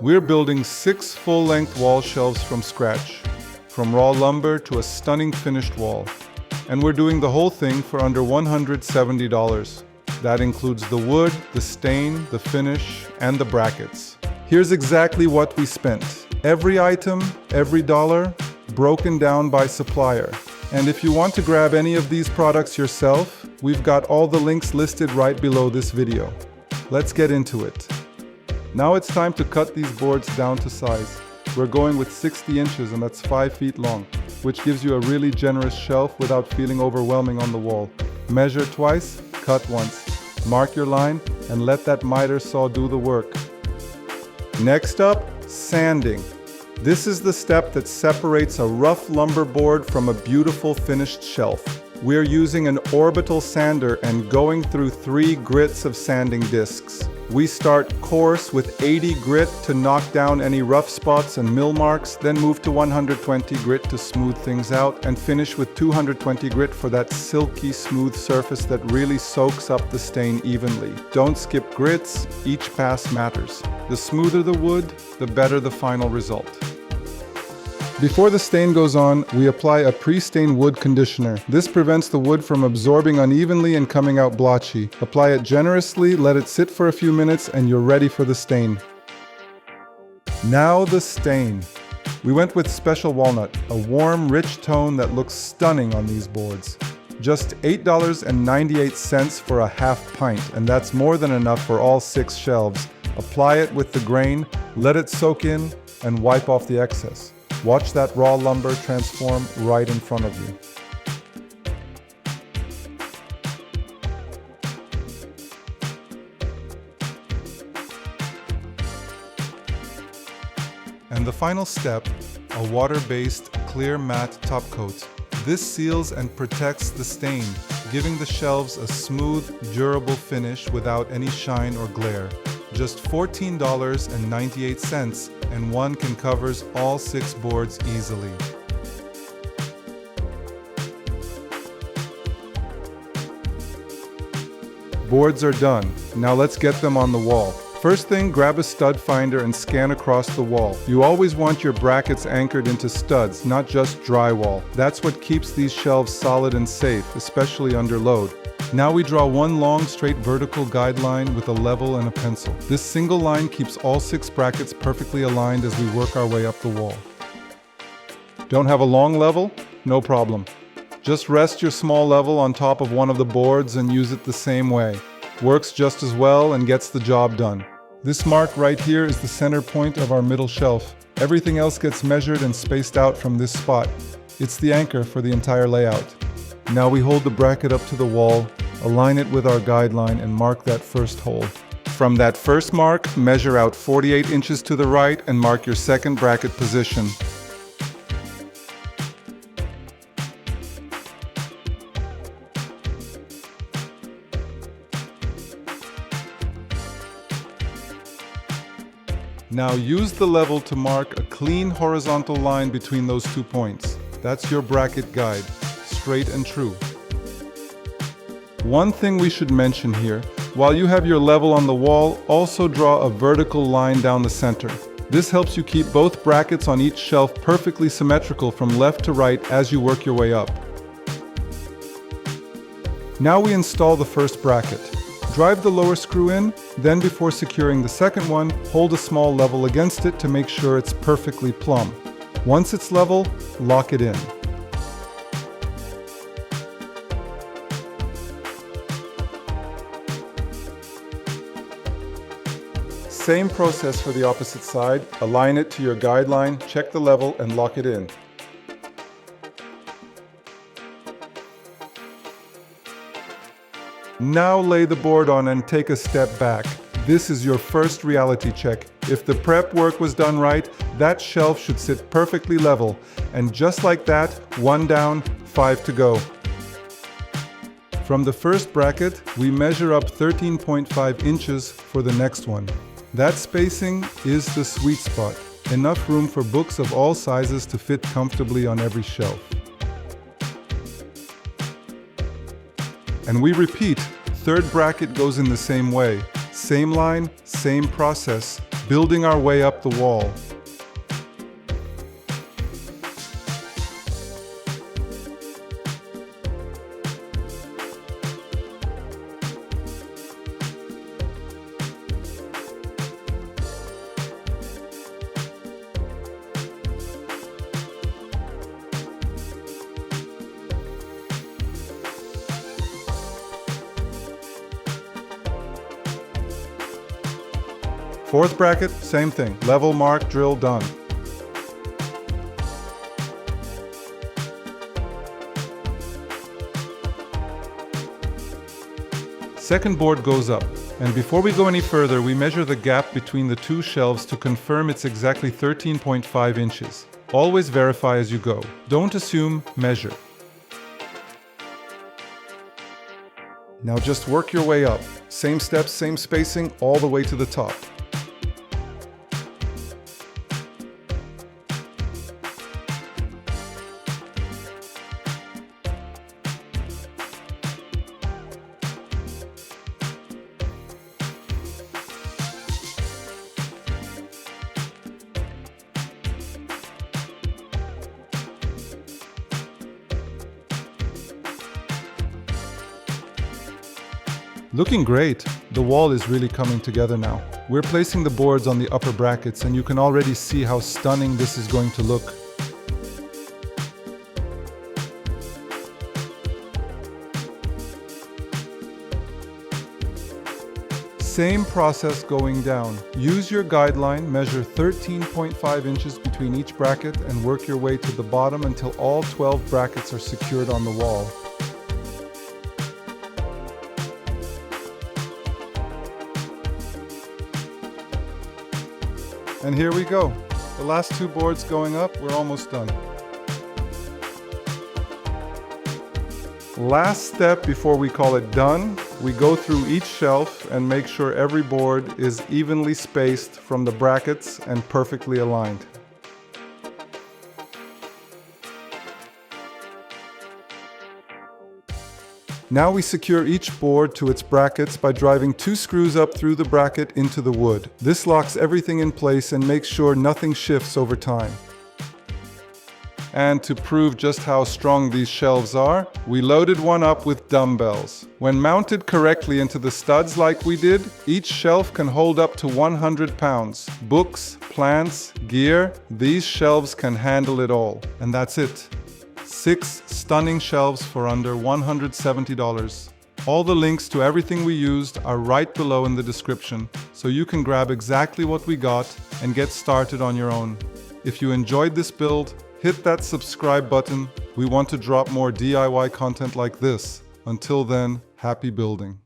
We're building 6 full-length wall shelves from scratch, from raw lumber to a stunning finished wall. And we're doing the whole thing for under $170. That includes the wood, the stain, the finish, and the brackets. Here's exactly what we spent. Every item, every dollar, broken down by supplier. And if you want to grab any of these products yourself, we've got all the links listed right below this video. Let's get into it. Now it's time to cut these boards down to size. We're going with 60 inches and that's 5 feet long, which gives you a really generous shelf without feeling overwhelming on the wall. Measure twice, cut once. Mark your line and let that miter saw do the work. Next up, sanding. This is the step that separates a rough lumber board from a beautiful finished shelf. We're using an orbital sander and going through 3 grits of sanding discs. We start coarse with 80 grit to knock down any rough spots and mill marks, then move to 120 grit to smooth things out, and finish with 220 grit for that silky smooth surface that really soaks up the stain evenly. Don't skip grits, each pass matters. The smoother the wood, the better the final result. Before the stain goes on, we apply a pre-stain wood conditioner. This prevents the wood from absorbing unevenly and coming out blotchy. Apply it generously, let it sit for a few minutes, and you're ready for the stain. Now the stain. We went with Special Walnut, a warm, rich tone that looks stunning on these boards. Just $8.98 for a half pint, and that's more than enough for all 6 shelves. Apply it with the grain, let it soak in, and wipe off the excess. Watch that raw lumber transform right in front of you. And the final step, a water-based clear matte top coat. This seals and protects the stain, giving the shelves a smooth, durable finish without any shine or glare. Just $14.98, and one can cover all 6 boards easily. Boards are done. Now let's get them on the wall. First thing, grab a stud finder and scan across the wall. You always want your brackets anchored into studs, not just drywall. That's what keeps these shelves solid and safe, especially under load. Now we draw one long, straight vertical guideline with a level and a pencil. This single line keeps all 6 brackets perfectly aligned as we work our way up the wall. Don't have a long level? No problem. Just rest your small level on top of one of the boards and use it the same way. Works just as well and gets the job done. This mark right here is the center point of our middle shelf. Everything else gets measured and spaced out from this spot. It's the anchor for the entire layout. Now we hold the bracket up to the wall, align it with our guideline, and mark that first hole. From that first mark, measure out 48 inches to the right and mark your second bracket position. Now use the level to mark a clean horizontal line between those 2 points. That's your bracket guide, straight and true. One thing we should mention here, while you have your level on the wall, also draw a vertical line down the center. This helps you keep both brackets on each shelf perfectly symmetrical from left to right as you work your way up. Now we install the first bracket. Drive the lower screw in, then before securing the second one, hold a small level against it to make sure it's perfectly plumb. Once it's level, lock it in. Same process for the opposite side. Align it to your guideline, check the level, and lock it in. Now lay the board on and take a step back. This is your first reality check. If the prep work was done right, that shelf should sit perfectly level. And just like that, 1 down, 5 to go. From the first bracket, we measure up 13.5 inches for the next one. That spacing is the sweet spot. Enough room for books of all sizes to fit comfortably on every shelf. And we repeat, third bracket goes in the same way. Same line, same process, building our way up the wall. Fourth bracket, same thing. Level mark, drill, done. Second board goes up. And before we go any further, we measure the gap between the two shelves to confirm it's exactly 13.5 inches. Always verify as you go. Don't assume, measure. Now just work your way up. Same steps, same spacing, all the way to the top. Looking great! The wall is really coming together now. We're placing the boards on the upper brackets and you can already see how stunning this is going to look. Same process going down. Use your guideline, measure 13.5 inches between each bracket and work your way to the bottom until all 12 brackets are secured on the wall. And here we go. The last two boards going up, we're almost done. Last step before we call it done, we go through each shelf and make sure every board is evenly spaced from the brackets and perfectly aligned. Now we secure each board to its brackets by driving 2 screws up through the bracket into the wood. This locks everything in place and makes sure nothing shifts over time. And to prove just how strong these shelves are, we loaded one up with dumbbells. When mounted correctly into the studs like we did, each shelf can hold up to 100 pounds. Books, plants, gear, these shelves can handle it all. And that's it. 6 stunning shelves for under $170. All the links to everything we used are right below in the description, so you can grab exactly what we got and get started on your own. If you enjoyed this build, hit that subscribe button. We want to drop more DIY content like this. Until then, happy building.